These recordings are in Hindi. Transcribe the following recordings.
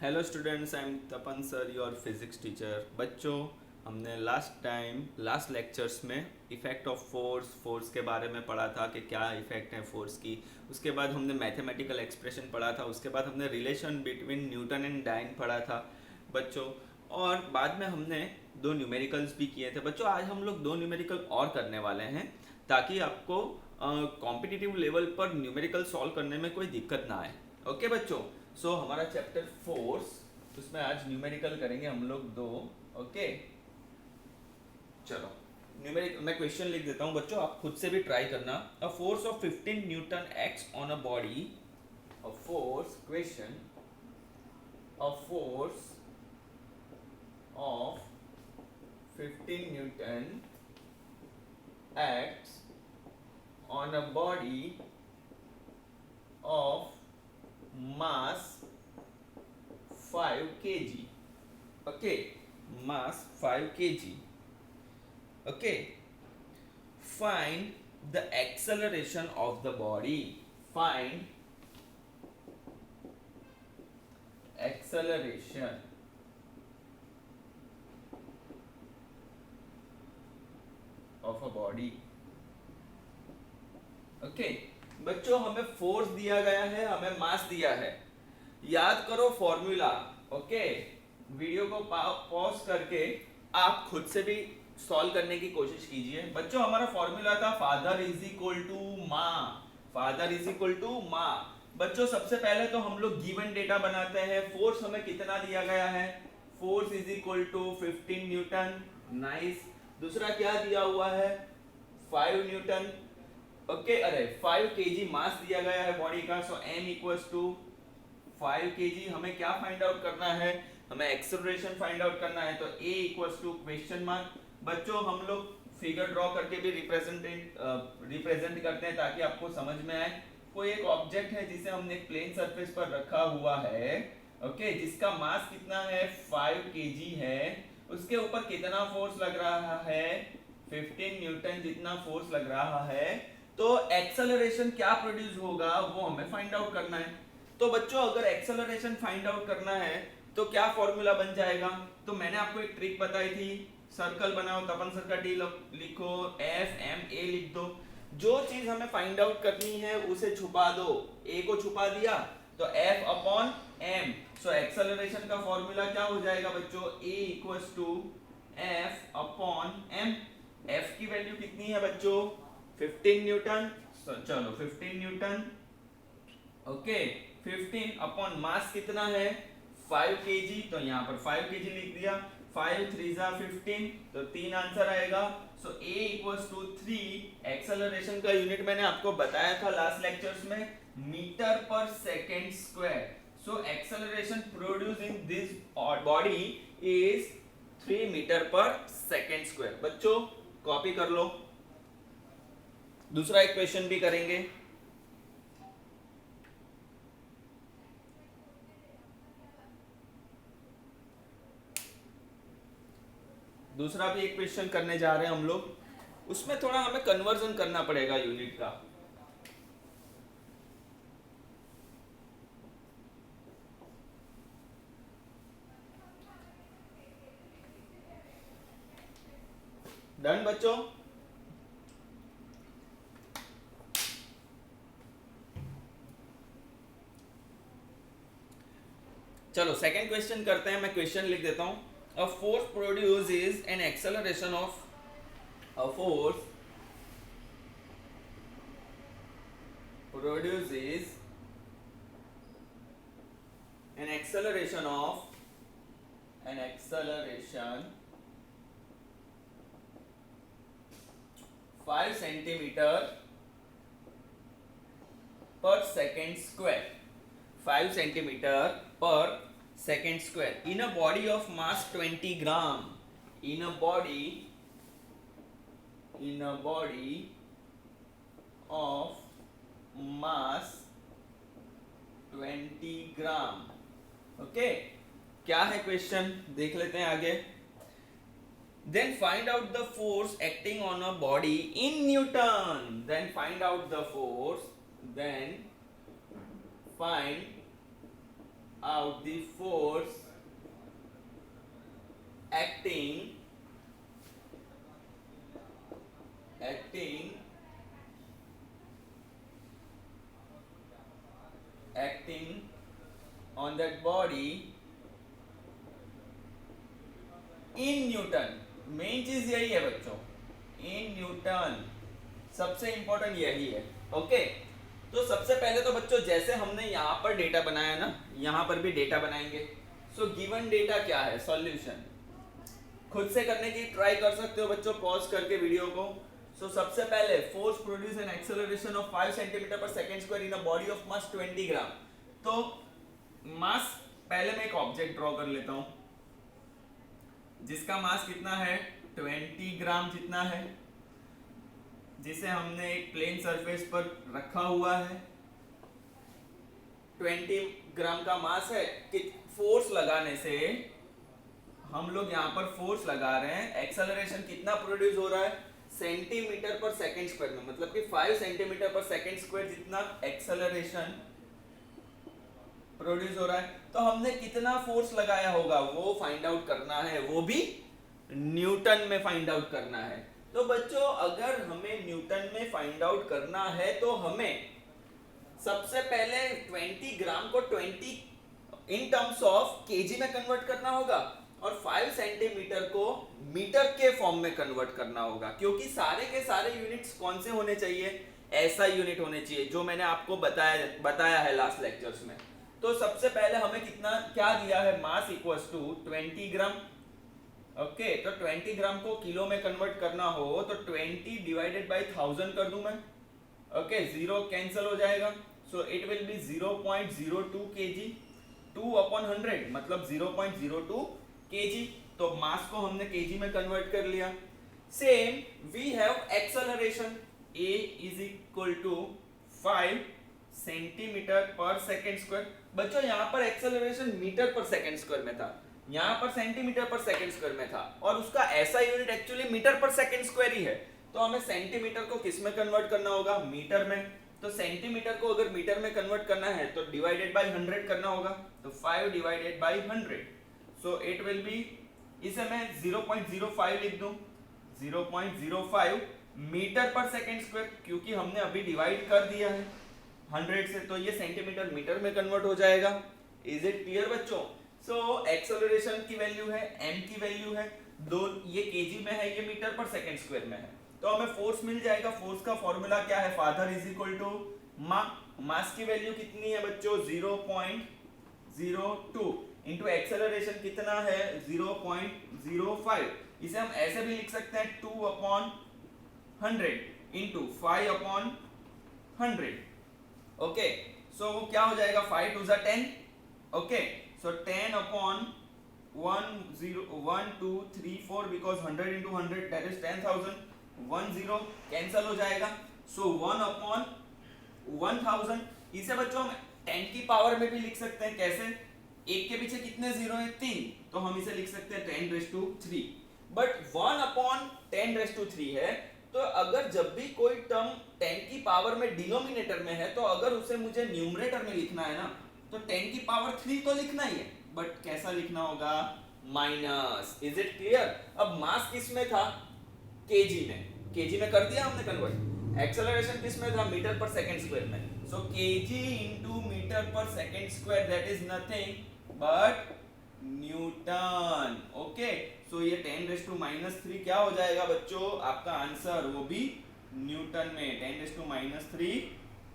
Hello students, I am Tapan sir, your physics teacher. बच्चों, हमने लास्ट लेक्चर्स में इफ़ेक्ट ऑफ फोर्स के बारे में पढ़ा था कि क्या इफ़ेक्ट है फोर्स की। उसके बाद हमने मैथमेटिकल एक्सप्रेशन पढ़ा था। उसके बाद हमने relation between newton and dyne पढ़ा था बच्चों। और बाद में हमने दो न्यूमेरिकल्स भी किए थे बच्चों। आज हम लोग दो न्यूमेरिकल और करने वाले हैं ताकि आपको कॉम्पिटिटिव लेवल पर न्यूमेरिकल सॉल्व करने में कोई दिक्कत ना आए। ओके बच्चों, सो हमारा चैप्टर फोर्स, उसमें आज न्यूमेरिकल करेंगे हम लोग दो। ओके, चलो न्यूमेरिकल मैं क्वेश्चन लिख देता हूँ बच्चों, आप खुद से भी ट्राई करना। A force of 15 Newton acts on a body. A force question, a force of 15 Newton acts on a body of mass 5 kg. Okay, mass 5 kg. Okay, find the acceleration of the body. Find acceleration of a body. Okay बच्चों, हमें फोर्स दिया गया है, हमें मास दिया है। याद करो फॉर्मूला। ओके, वीडियो को पॉज करके आप खुद से भी सॉल्व करने की कोशिश कीजिए बच्चों। हमारा फॉर्मूला था फादर इज इक्वल टू माँ। फादर इज इक्वल टू माँ। बच्चों सबसे पहले तो हम लोग गिवन डेटा बनाते हैं। फोर्स हमें कितना दिया गया है? Force is equal to 15 newton. Nice. दूसरा क्या दिया हुआ है? 5 न्यूटन। ओके, अरे 5 केजी मास दिया गया है बॉडी का। सो m इक्वल्स टू 5 केजी। हमें क्या फाइंड आउट करना है? हमें एक्सेलरेशन फाइंड आउट करना है। तो a equals to question mark. बच्चों हम लोग फिगर ड्रॉ करके भी रिप्रेजेंट करते हैं ताकि आपको समझ में आए। कोई एक ऑब्जेक्ट है जिसे हमने एक प्लेन सरफेस पर रखा हुआ है। ओके, जिसका मास कितना है? 5 केजी है। उसके ऊपर कितना फोर्स लग रहा है? 15 न्यूटन जितना फोर्स लग रहा है। तो एक्सेलरेशन क्या प्रोड्यूस होगा वो हमें फाइंड आउट करना है। तो बच्चों अगर एक्सेलरेशन फाइंड आउट करना है तो क्या फॉर्मूला बन जाएगा? तो मैंने आपको एक ट्रिक बताई थी। सर्कल बनाओ, तपन सर का टी लिखो, एफ एम ए लिख दो। जो चीज हमें फाइंड आउट करनी है उसे छुपा दो। ए को छुपा दिया तो F upon M. So acceleration का फॉर्मूला क्या हो जाएगा बच्चों? A equals to F upon M. F की वैल्यू कितनी है बच्चों? 15 न्यूटन। चलो 15 न्यूटन। ओके, 15 अपॉन मास कितना है? 5 केजी। तो यहाँ पर 5 केजी लिख दिया। 5 3 जा 15, तो 3 आंसर आएगा। So a equals to 3। Acceleration का यूनिट मैंने आपको बताया था लास्ट लेक्चर्स में, metre per second square. So acceleration produce in this body is 3 metre per second square. बच्चों कॉपी कर लो। दूसरा एक क्वेश्चन भी करेंगे। दूसरा भी एक क्वेश्चन करने जा रहे हैं हम लोग। उसमें थोड़ा हमें कन्वर्जन करना पड़ेगा यूनिट का। डन बच्चों? चलो सेकंड क्वेश्चन करते हैं। मैं क्वेश्चन लिख देता हूं। A force produces N acceleration of a force produces an acceleration 5 centimeter per second square। 5 centimeter per second square in a body of mass 20 gram। in a body of mass 20 gram. Okay, क्या है क्वेश्चन देख लेते हैं आगे। Then find out the force acting on a body in Newton। Then find out the force। Then find out the force acting on that body in Newton. Main चीज यही है बच्चों, इन न्यूटन, सबसे इंपॉर्टेंट यही है। ओके, तो सबसे पहले तो बच्चों जैसे हमने यहाँ पर डेटा बनाया ना, यहाँ पर भी डेटा बनाएंगे। सो गिवन डेटा क्या है, सॉल्यूशन खुद से करने की ट्राई कर सकते हो बच्चों, पॉज करके वीडियो को। सो सबसे पहले force produce an acceleration of 5 centimetre पर second square in a body of mass 20 gram. तो मास, पहले मैं एक ऑब्जेक्ट ड्रॉ कर लेता हूं जिसका मास कितना है, 20 ग्राम जितना है, जिसे हमने एक प्लेन सरफेस पर रखा हुआ है। 20 ग्राम का मास है कि फोर्स लगाने से हम लोग यहाँ पर फोर्स लगा रहे हैं, एक्सेलरेशन कितना प्रोड्यूस हो रहा है, सेंटीमीटर पर सेकंड स्क्वायर में, मतलब कि 5 सेंटीमीटर पर सेकंड स्क्वायर जितना एक्सेलरेशन प्रोड्यूस हो रहा है। तो हमने कितना फोर्स लगाया होगा वो फाइंड आउट करना है, वो भी न्यूटन में फाइंड आउट करना है। तो बच्चों अगर हमें न्यूटन में फाइंड आउट करना है तो हमें सबसे पहले 20 ग्राम को 20 इन टर्म्स ऑफ केजी में कन्वर्ट करना होगा और 5 सेंटीमीटर को मीटर के फॉर्म में कन्वर्ट करना होगा, क्योंकि सारे के सारे यूनिट्स कौन से होने चाहिए, ऐसा यूनिट होने चाहिए जो मैंने आपको बताया है लास्ट लेक्चर्स में। तो सबसे पहले हमें कितना क्या दिया है, मास इक्वल्स टू 20 ग्राम। ओके, तो 20 ग्राम को किलो में कन्वर्ट करना हो तो 20 डिवाइडेड बाय 1000 कर दूं मैं। ओके, जीरो कैंसिल हो जाएगा, so it will be 0.02 KG, 2 upon 100 मतलब 0.02 केजी। तो मास को हमने केजी में कन्वर्ट कर लिया। Same we have acceleration, a is equal to 5 centimetre पर सेकंड स्क्वायर। बच्चों यहाँ पर एक्सेलरेशन मीटर पर सेकंड स्क्वायर में था, यहाँ पर सेंटीमीटर पर सेकंड स्क्वायर में था, और उसका ऐसा यूनिट एक्चुअली मीटर पर सेकंड स्क्वायर ही है। तो हमें सेंटीमीटर को किस में कन्वर्ट करना होगा, मीटर में। तो सेंटीमीटर को अगर मीटर में कन्वर्ट करना है तो डिवाइडेड बाय 100 करना होगा, तो 5 divided by 100, so it will be, इसे मैं 0.05 लिख दूं, 0.05 मीटर पर सेकंड स्क्वायर, क्योंकि हमने अभी डिवाइड कर दिया है 100 से, तो ये सेंटीमीटर मीटर में कन्वर्ट हो जाएगा। इज इट क्लियर बच्चों? सो एक्सेलरेशन की वैल्यू है, m की वैल्यू है, दो ये केजी में है, ये मीटर पर सेकंड स्क्वायर में है। तो हमें फोर्स मिल जाएगा। फोर्स का फॉर्मूला क्या है, father is equal to mass की वैल्यू कितनी है बच्चों, 0.02 इंटू एक्सेलरेशन कितना है, 0.05। इसे हम ऐसे भी लिख सकते हैं 2 upon 100 into 5 upon 100। Okay, so क्या हो जाएगा, 5 two 10। Okay, so 10 upon 1 2 3 4 because 100 into 100 that is 10,000, 1 0 cancel हो जाएगा, सो 1 अपॉन 1000। इसे बच्चों हम 10 की पावर में भी लिख सकते हैं, कैसे, एक के पीछे कितने जीरो है, 3, तो हम इसे लिख सकते हैं 10⁻3। बट 1 अपॉन 10⁻3 है, तो अगर जब भी कोई टर्म 10 की पावर में डिनोमिनेटर में है, तो अगर उसे मुझे न्यूमरेटर में लिखना है ना, तो 10 की पावर 3 तो लिखना ही है, बट कैसा लिखना होगा, माइनस। Is it clear? अब मास किस में था, केजी में, केजी में कर दिया हमने कन्वर्ट। एक्सेलरेशन किस में था, मीटर पर सेकंड स्क्वायर में, सो केजी इनटू मीटर पर second square that is nothing but newton. Okay, so ये 10⁻³ क्या हो जाएगा बच्चों, आपका आंसर, वो भी न्यूटन में, 10⁻³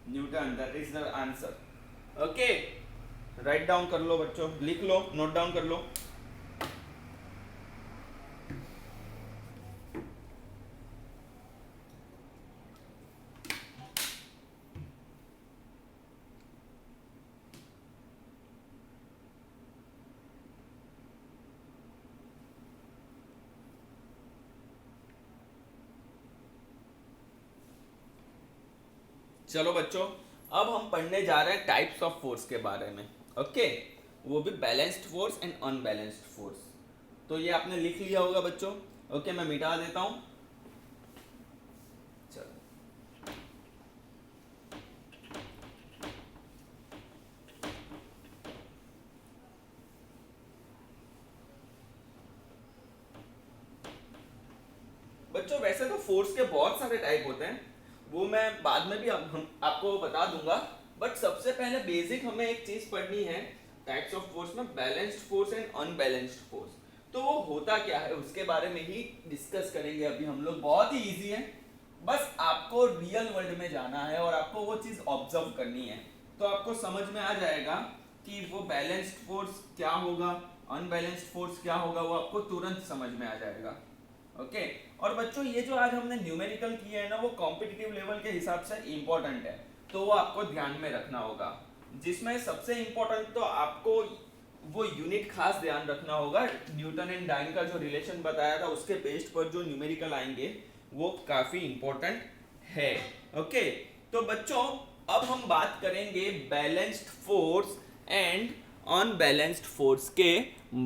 Newton, that is the answer. Okay, write down कर लो बच्चों, लिख लो, नोट डाउन कर लो। चलो बच्चों, अब हम पढ़ने जा रहे हैं टाइप्स ऑफ फोर्स के बारे में। ओके, वो भी balanced force and unbalanced force. तो ये आपने लिख लिया होगा बच्चों। ओके, मैं मिटा देता हूं। चलो, बच्चों वैसे तो फोर्स के बहुत सारे टाइप होते हैं, वो मैं बाद में भी हम आपको बता दूंगा, बट सबसे पहले बेसिक हमें एक चीज पढ़नी है टाइप्स ऑफ फोर्स में, balanced force and unbalanced force. तो वो होता क्या है उसके बारे में ही डिस्कस करेंगे अभी हम लोग। बहुत ही इजी है, बस आपको रियल वर्ल्ड में जाना है और आपको वो चीज ऑब्जर्व करनी है, तो आपको समझ में आ जाएगा कि वो बैलेंस्ड फोर्स क्या होगा, अनबैलेंस्ड फोर्स क्या होगा, वो आपको तुरंत समझ में आ जाएगा। ओके और बच्चों ये जो आज हमने न्यूमेरिकल किया है ना, वो कॉम्पिटिटिव लेवल के हिसाब से इंपॉर्टेंट है, तो वो आपको ध्यान में रखना होगा। जिसमें सबसे इंपॉर्टेंट तो आपको वो यूनिट खास ध्यान रखना होगा, न्यूटन एंड डाइन का जो रिलेशन बताया था उसके बेस्ड पर जो न्यूमेरिकल आएंगे वो काफी इंपॉर्टेंट है। ओके तो बच्चों अब हम बात करेंगे balanced force and unbalanced force के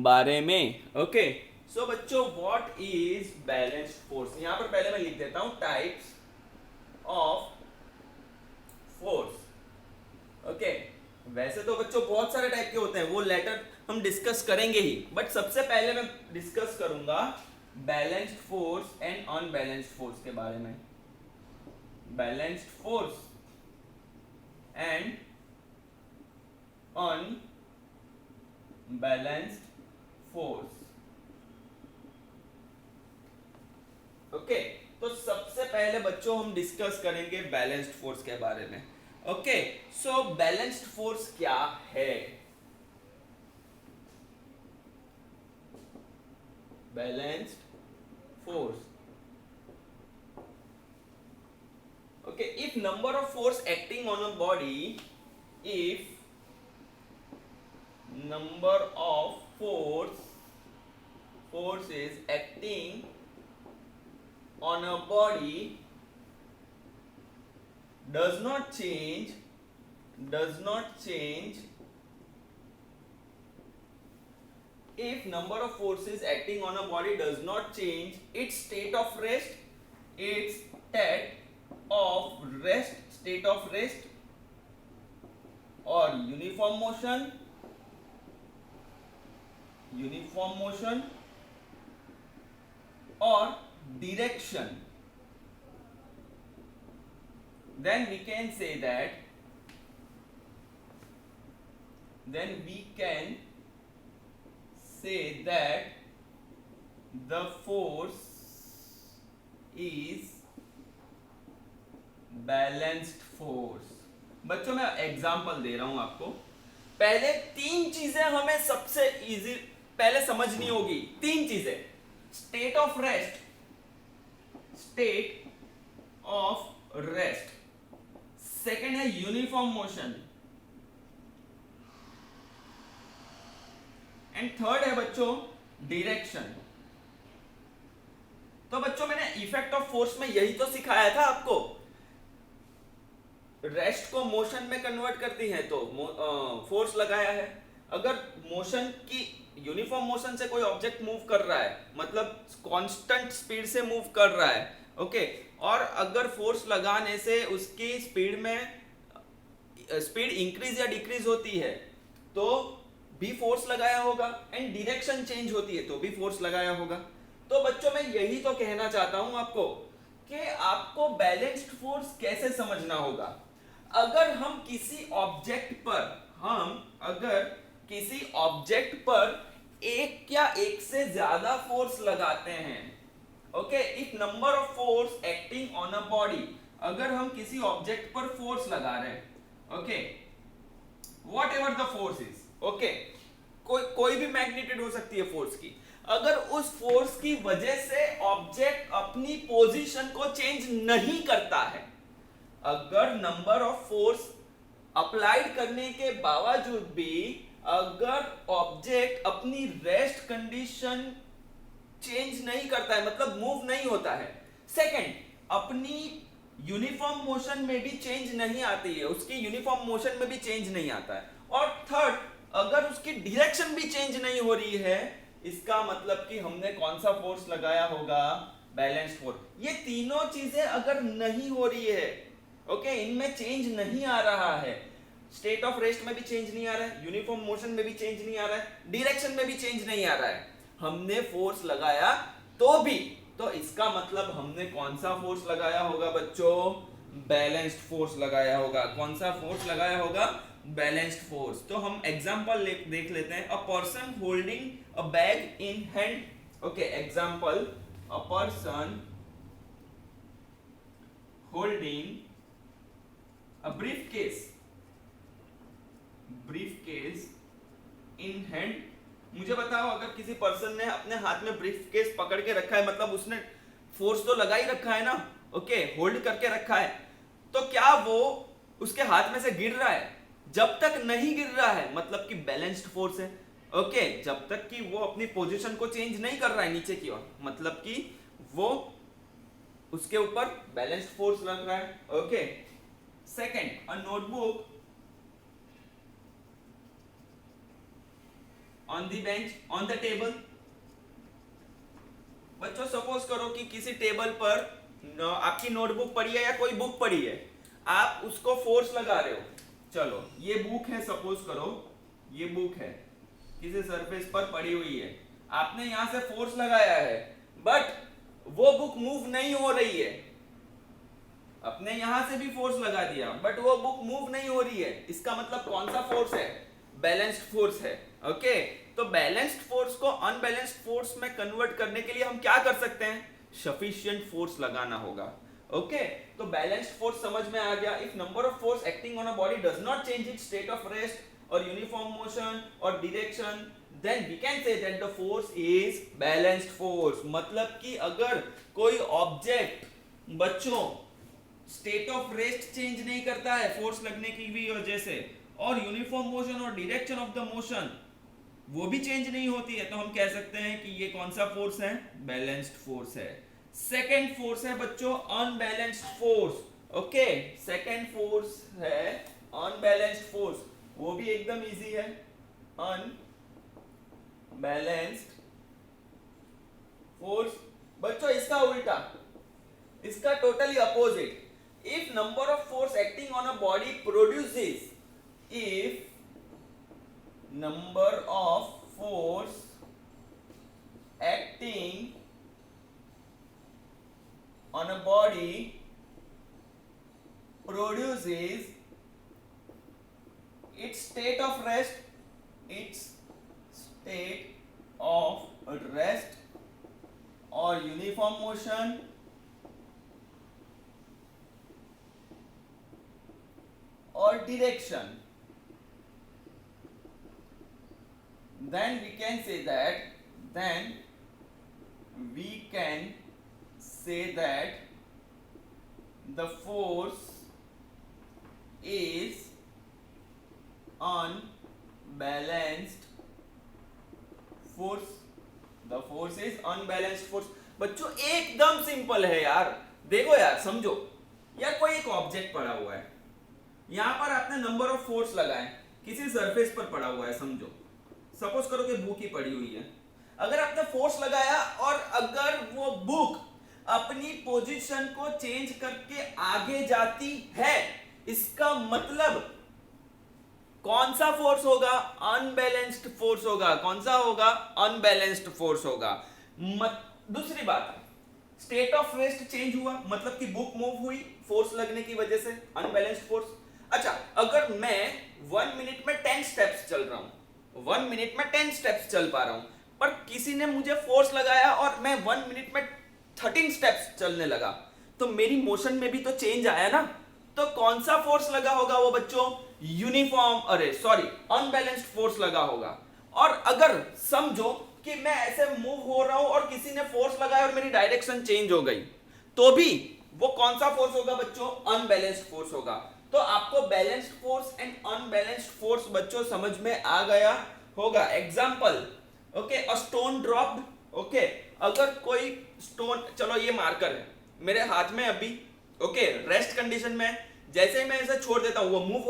बारे में। ओके सो बच्चों व्हाट इज बैलेंस्ड फोर्स, यहां पर पहले मैं लिख देता हूं टाइप्स ऑफ फोर्स। ओके वैसे तो बच्चों बहुत सारे टाइप के होते हैं, वो लेटर हम डिस्कस करेंगे ही, बट सबसे पहले मैं डिस्कस करूंगा balanced force and unbalanced force के बारे में। Balanced force and unbalanced force. Okay तो सबसे पहले बच्चों हम डिस्कस करेंगे बैलेंस्ड फोर्स के बारे में। ओके सो बैलेंस्ड फोर्स क्या है? Balanced force, okay, if number of force acting on a body, if number of forces acting on a body does not change if number of forces acting on a body does not change its state of rest, state of rest or uniform motion or direction, then we can say that the force is balanced force. बच्चों मैं एग्जांपल दे रहा हूं आपको, पहले तीन चीजें हमें सबसे इजी पहले समझनी होगी, तीन चीजें, स्टेट ऑफ रेस्ट, सेकंड है यूनिफॉर्म मोशन एंड थर्ड है बच्चों डायरेक्शन। तो बच्चों मैंने इफेक्ट ऑफ फोर्स में यही तो सिखाया था आपको, रेस्ट को मोशन में कन्वर्ट करती है तो फोर्स लगाया है। अगर मोशन की यूनिफॉर्म मोशन से कोई ऑब्जेक्ट मूव कर रहा है, मतलब कांस्टेंट स्पीड से मूव कर रहा है, ओके, और अगर फोर्स लगाने से उसकी स्पीड इंक्रीज या डिक्रीज होती है तो भी फोर्स लगाया होगा, एंड डायरेक्शन चेंज होती है तो भी फोर्स लगाया होगा। तो बच्चों मैं यही तो कहना चाहता हूं आपको कि आपको बैलेंस्ड फोर्स कैसे समझना होगा। अगर हम किसी ऑब्जेक्ट पर एक या एक से ज्यादा फोर्स लगाते हैं, okay, if number of force acting on a body, अगर हम किसी ऑब्जेक्ट पर फोर्स लगा रहे हैं, okay, what ever the force is, okay, कोई भी मैग्नीट्यूड हो सकती है फोर्स की, अगर उस फोर्स की वजह से ऑब्जेक्ट अपनी पोजीशन को चेंज नहीं करता है, अगर नंबर ऑफ फोर्स अप्लाइड करने के बावजूद भी अगर ऑब्जेक्ट अपनी रेस्ट कंडीशन चेंज नहीं करता है, मतलब मूव नहीं होता है, सेकंड अपनी यूनिफॉर्म मोशन में भी चेंज नहीं आती है, उसकी यूनिफॉर्म मोशन में भी चेंज नहीं आता है, और थर्ड अगर उसकी डायरेक्शन भी चेंज नहीं हो रही है, इसका मतलब कि हमने कौन सा फोर्स लगाया होगा, बैलेंस्ड फोर्स। ये तीनों चीजें अगर नहीं हो रही है, ओके, इनमें चेंज नहीं आ रहा है, स्टेट ऑफ रेस्ट में भी चेंज नहीं आ रहा है, यूनिफॉर्म मोशन में भी चेंज नहीं आ रहा है, डायरेक्शन में भी चेंज नहीं आ रहा है, हमने फोर्स लगाया तो भी तो इसका मतलब हमने कौन सा फोर्स लगाया होगा बच्चों? बैलेंस्ड फोर्स लगाया होगा। कौन सा फोर्स लगाया होगा? Balanced force. तो हम एग्जांपल देख लेते हैं। A person holding a bag in hand. Okay, example, a person holding a briefcase in hand. मुझे बताओ, अगर किसी पर्सन ने अपने हाथ में ब्रीफकेस पकड़ के रखा है, मतलब उसने फोर्स तो लगा ही रखा है ना, ओके, होल्ड करके रखा है, तो क्या वो उसके हाथ में से गिर रहा है? जब तक नहीं गिर रहा है मतलब कि बैलेंस्ड फोर्स है। ओके, जब तक कि वो अपनी पोजीशन को चेंज नहीं कर रहा है नीचे की ओर, मतलब कि वो उसके ऊपर बैलेंस्ड फोर्स लग रहा है। Okay, second, a notebook on the bench, on the table. बच्चों सपोज करो कि किसी टेबल पर आपकी नोटबुक पड़ी है या कोई बुक पड़ी है, आप उसको फोर्स लगा रहे हो। चलो ये बुक है, सपोज करो ये बुक है, किसी सरफेस पर पड़ी हुई है, आपने यहां से फोर्स लगाया है, बट वो बुक मूव नहीं हो रही है। अपने यहां से भी फोर्स लगा दिया, बट वो बुक मूव नहीं हो रही है। इसका मतलब कौन सा फोर्स है? बैलेंस्ड फोर्स है। ओके, तो बैलेंस्ड फोर्स को अनबैलेंस्ड फोर्स में कन्वर्ट करने के लिए हम क्या कर सकते हैं? सफिशिएंट फोर्स लगाना होगा। ओके, तो बैलेंस्ड फोर्स समझ में आ गया। If number of force acting on a body does not change it's state of rest और यूनिफॉर्म मोशन और direction, then we can say that the force is balanced force। मतलब कि अगर कोई ऑब्जेक्ट बच्चों स्टेट ऑफ रेस्ट चेंज नहीं करता है फोर्स लगने की भी वजह से, और यूनिफॉर्म मोशन और डायरेक्शन ऑफ द मोशन वो भी चेंज नहीं होती है, तो हम कह सकते हैं कि ये कौन सा फोर्स है? बैलेंस्ड फोर्स है। सेकेंड फोर्स है बच्चों unbalanced force. Okay, second force है अनबैलेंस्ड फोर्स, वो भी एकदम इजी है। अनबैलेंस्ड फोर्स बच्चों इसका उल्टा, इसका totally opposite. If number of force acting on a body produces, if number of force acting on a body produces its state of rest or uniform motion or direction, then we can say that the force is unbalanced force। The force is unbalanced force। बच्चों एकदम सिंपल है यार, देखो यार, समझो यार, कोई एक ऑब्जेक्ट पड़ा हुआ है, यहां पर आपने नंबर ऑफ फोर्स लगाए, किसी सरफेस पर पड़ा हुआ है, समझो सपोज करो कि बुक ही पड़ी हुई है। अगर आपने फोर्स लगाया और अगर वो बुक अपनी पोजीशन को चेंज करके आगे जाती है, इसका मतलब कौन सा फोर्स होगा? अनबैलेंस्ड फोर्स होगा। कौन सा होगा? अनबैलेंस्ड फोर्स होगा। दूसरी बात, स्टेट ऑफ रेस्ट चेंज हुआ, मतलब कि बुक मूव हुई फोर्स लगने की वजह से, अनबैलेंस्ड फोर्स। अच्छा, अगर मैं 1 मिनट में 10 स्टेप्स चल रहा हूं, 1 मिनट में 10 स्टेप्स चल पा रहा हूं, पर किसी ने मुझे फोर्स लगाया और मैं 1 मिनट में 13 स्टेप्स चलने लगा, तो मेरी मोशन में भी तो चेंज आया ना। तो कौन सा फोर्स लगा होगा वो बच्चों? अनबैलेंस्ड फोर्स लगा होगा। और अगर समझो कि मैं ऐसे मूव हो रहा हूं और किसी ने फोर्स लगाया और मेरी डायरेक्शन चेंज हो गई, तो भी वो कौन सा फोर्स होगा बच्चों? अनबैलेंस्ड फोर्स होगा। तो आपको balanced force and unbalanced force बच्चों समझ में आ गया होगा। Example, okay, a stone dropped. Okay, अगर कोई स्टोन, चलो ये मार्कर है मेरे हाथ में अभी, ओके, रेस्ट कंडीशन में, जैसे ही मैं इसे छोड़ देता हूं वो मूव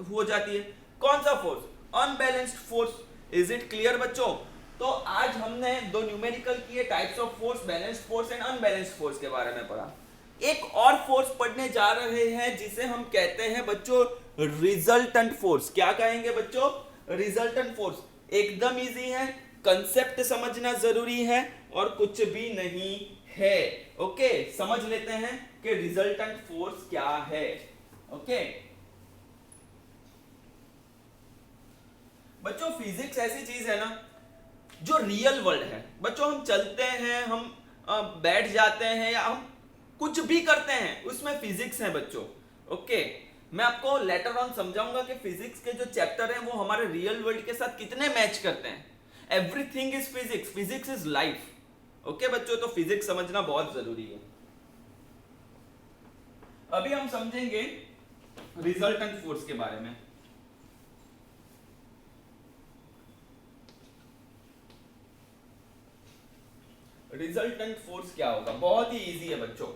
हो जाती है। कौन सा force? Unbalanced force. Is it clear बच्चों? तो आज हमने दो न्यूमेरिकल किए, types of force, balanced force and unbalanced force के बारे में पढ़ा। एक और फोर्स पढ़ने जा रहे हैं जिसे हम कहते हैं बच्चों रिजल्टेंट फोर्स। क्या कहेंगे बच्चों? Resultant force. एकदम इजी है, कंसेप्ट समझना जरूरी है और कुछ भी नहीं है। ओके, समझ लेते हैं कि रिजल्टेंट फोर्स क्या है। ओके बच्चों, फिजिक्स ऐसी चीज है ना जो रियल वर्ल्ड है। बच्चों, हम चलते हैं, हम बैठ जाते हैं, या हम कुछ भी करते हैं, उसमें फिजिक्स है बच्चों। ओके, मैं आपको लेटर ऑन समझाऊंगा कि फिजिक्स के जो चैप्टर हैं वो हमारे रियल वर्ल्ड के साथ कितने मैच करते हैं। Everything is physics, physics is life. Okay बच्चों, तो फिजिक्स समझना बहुत जरूरी है। अभी हम समझेंगे रिजल्टेंट फोर्स के बारे में। रिजल्टेंट फोर्स क्या होगा, बहुत ही इजी है बच्चों।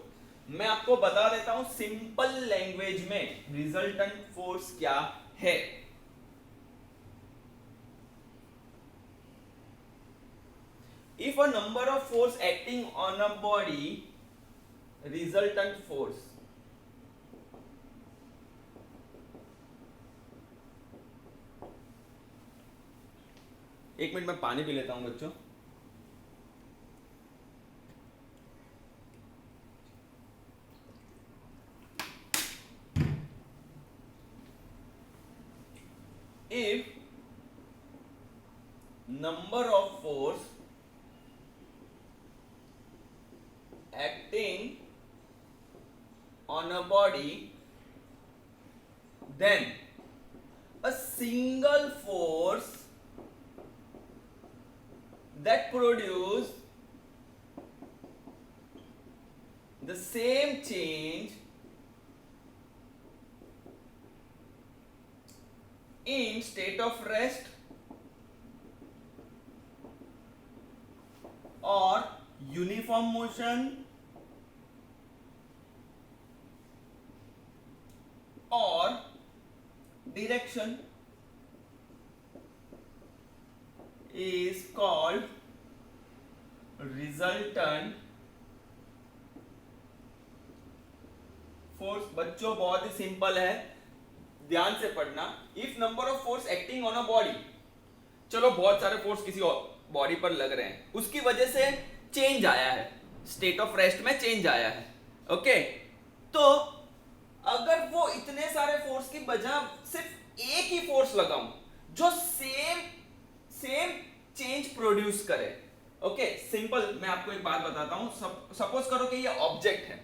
मैं आपको बता देता हूं सिंपल लैंग्वेज में रिजल्टेंट फोर्स क्या है। If a number of force acting on a body, resultant force, एक मिनट में पानी पी लेता हूं बच्चों। If number of force acting on a body, then a single force that produce the same change in state of rest or uniform motion or direction is called resultant force. बच्चों, बहुत ही सिंपल है, ध्यान से पढ़ना। If number of force acting on a body, चलो बहुत सारे फोर्स किसी बॉडी पर लग रहे हैं, उसकी वजह से चेंज आया है, स्टेट ऑफ रेस्ट में चेंज आया है। ओके, तो अगर वो इतने सारे फोर्स की बजाय सिर्फ एक ही फोर्स लगाऊं जो सेम चेंज प्रोड्यूस करे। ओके, सिंपल मैं आपको एक बात बताता हूं। सपोज करो कि ये ऑब्जेक्ट है,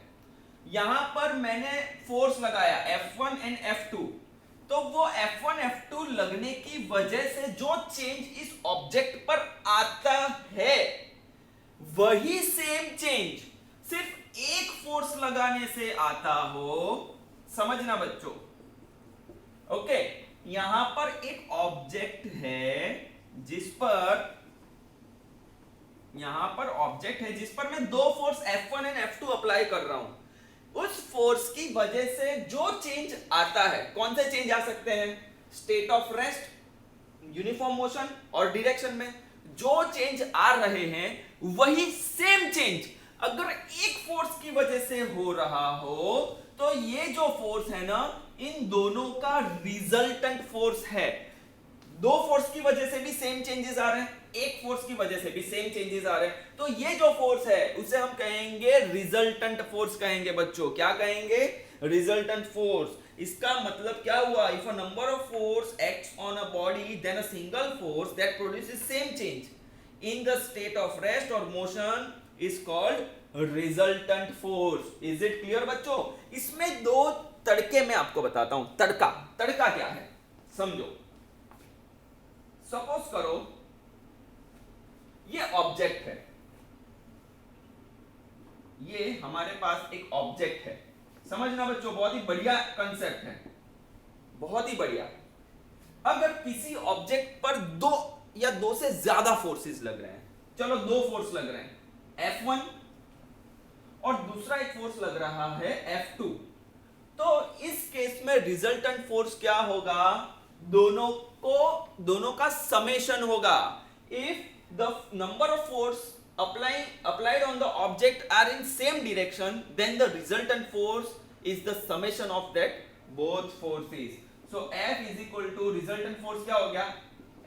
यहां पर मैंने फोर्स लगाया F1 एंड F2, तो वो F1 F2 लगने की वजह से जो चेंज इस ऑब्जेक्ट पर आता है, वही सेम चेंज सिर्फ एक फोर्स लगाने से आता हो। समझना बच्चों। ओके, यहां पर एक ऑब्जेक्ट है जिस पर मैं दो force F1 and F2 apply कर रहा हूं। उस फोर्स की वजह से जो चेंज आता है, कौन से चेंज आ सकते हैं? State of rest, uniform motion और डायरेक्शन में जो चेंज आ रहे हैं वही सेम चेंज अगर एक फोर्स की वजह से हो रहा हो, तो ये जो फोर्स है ना, इन दोनों का रिजल्टेंट फोर्स है। दो फोर्स की वजह से भी सेम चेंजेस आ रहे हैं, एक फोर्स की वजह से भी सेम चेंजेस आ रहे हैं, तो ये जो फोर्स है उसे हम कहेंगे रिजल्टेंट फोर्स कहेंगे बच्चों। क्या कहेंगे? Resultant force. इसका मतलब क्या हुआ? If a number of force acts on a body, then a single force that produces same change in the state of rest और motion is called resultant force. Is it clear बच्चों? इसमें दो तड़के मैं आपको बताता हूं। तड़का क्या है समझो। सपोज करो ये ऑब्जेक्ट है, ये हमारे पास एक ऑब्जेक्ट है। समझना बच्चों, बहुत ही बढ़िया कंसेप्ट है, बहुत ही बढ़िया। अगर किसी ऑब्जेक्ट पर दो या दो से ज्यादा फोर्सेस लग रहे हैं, चलो दो फोर्स लग रहे हैं F1 और दूसरा एक फोर्स लग रहा है F2, तो इस केस में रिजल्टेंट फोर्स क्या होगा? दोनों का समेशन होगा। If the number of force applied on the object are in same direction, then the resultant force is the summation of that both forces. So F is equal to resultant force क्या हो गया?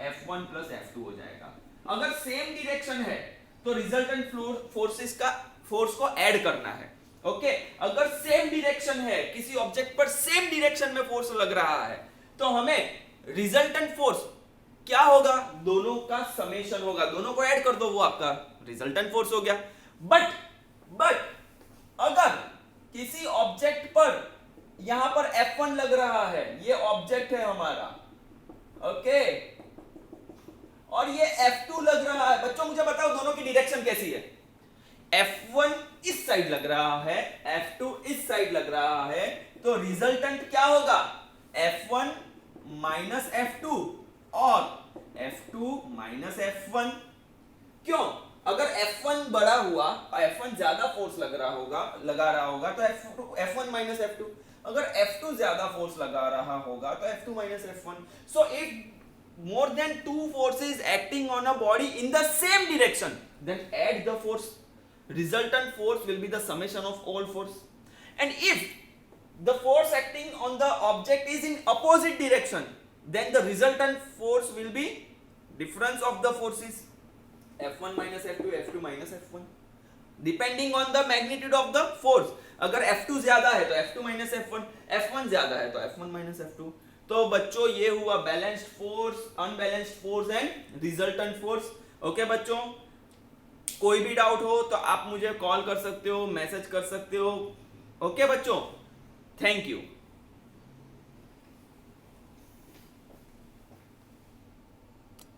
F1 plus F2 हो जाएगा। अगर सेम डायरेक्शन है तो रिजल्टेंट फोर्सेस का फोर्स को ऐड करना है। ओके, अगर सेम डायरेक्शन है, किसी ऑब्जेक्ट पर सेम डायरेक्शन में फोर्स लग रहा है, तो हमें रिजल्टेंट फोर्स क्या होगा, दोनों का समेशन होगा, दोनों को ऐड कर दो, वो आपका रिजल्टेंट फोर्स हो गया। बट अगर किसी ऑब्जेक्ट पर यहां पर F1 लग रहा है, ये ऑब्जेक्ट है हमारा, ओके, और ये F2 लग रहा है, बच्चों मुझे बताओ दोनों की डायरेक्शन कैसी है? F1 इस साइड लग रहा है, F2 इस साइड लग रहा है, तो रिजल्टेंट क्या होगा? F1 माइनस F2 और F2 माइनस F1। क्यों? अगर F1 बड़ा हुआ, F1 ज्यादा फोर्स लगा रहा होगा तो F1 माइनस F2, अगर F2 ज्यादा फोर्स लगा रहा होगा तो F2 minus F1। So if more than two forces acting on a body in the same direction, then add the force, resultant force will be the summation of all force. And if the force acting on the object is in opposite direction, then the resultant force will be difference of the forces, F1 minus F2, F2 minus F1, depending on the magnitude of the force. अगर F2 ज्यादा है तो F2 minus F1, F1 ज्यादा है तो F1 minus F2। तो बच्चों ये हुआ balanced force, unbalanced force and resultant force. Okay बच्चों, कोई भी डाउट हो तो आप मुझे कॉल कर सकते हो, मैसेज कर सकते हो। ओके बच्चों, थैंक यू।